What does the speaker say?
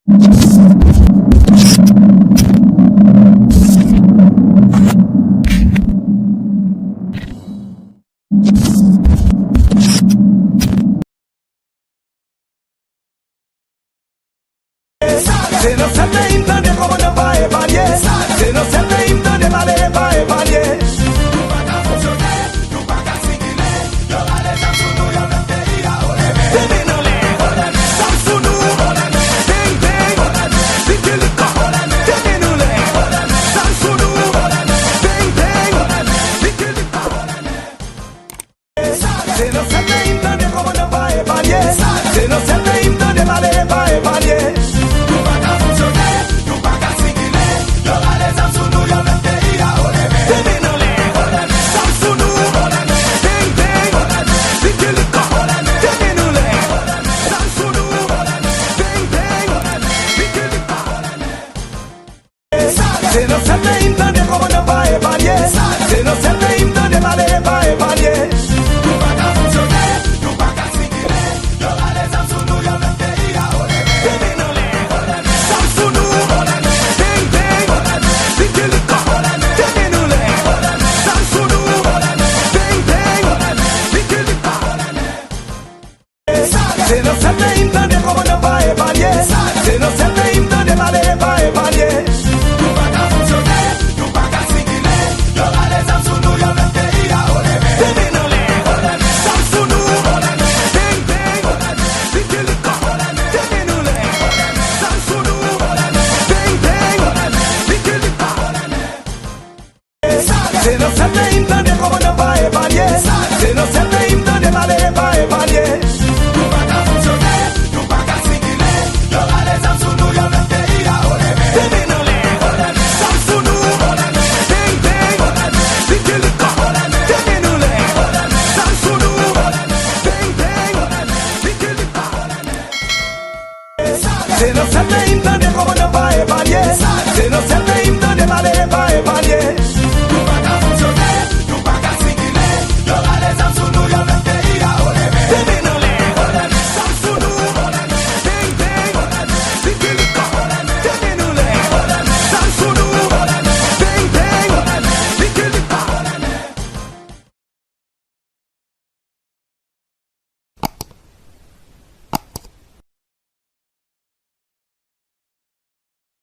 Se no se te intente como no va a evadir. Se no se te intente vale va a evadir. Tu paga funcione, tu paga singile. Yo vale Samsung yo no te irá oleme. Terminole, oleme. Samsung oleme. Ding ding oleme. Dikilika oleme. Terminole, oleme. Samsung oleme. Ding ding oleme. Dikilika oleme. Se no se te intente como no va a evadir. Se no se te intente vale va a evadir. Se no se te intente como no va a evadir. Se no se te intente vale va a evadir. Tu paga funcione, tu paga singile. Yo vale Samsung yo no te irá oleme. Terminole, oleme. Samsung oleme. Ding ding oleme. Dikilika oleme. Terminole, oleme. Samsung oleme. Ding ding oleme. Dikilika oleme. Se no se te intente como no va a evadir. Se no se te intente vale va a evadir. Se no se te intente como no va a evadir. Se no se te intente vale va a evadir. Tu paga funcione, tu paga singile. Yo vale Samsung yo no te irá oleme. Terminole, oleme. Samsung oleme. Ding ding oleme. Dikilika oleme. Terminole, oleme. Samsung oleme. Ding ding oleme. Dikilika oleme. Se no se te intente como no va a evadir.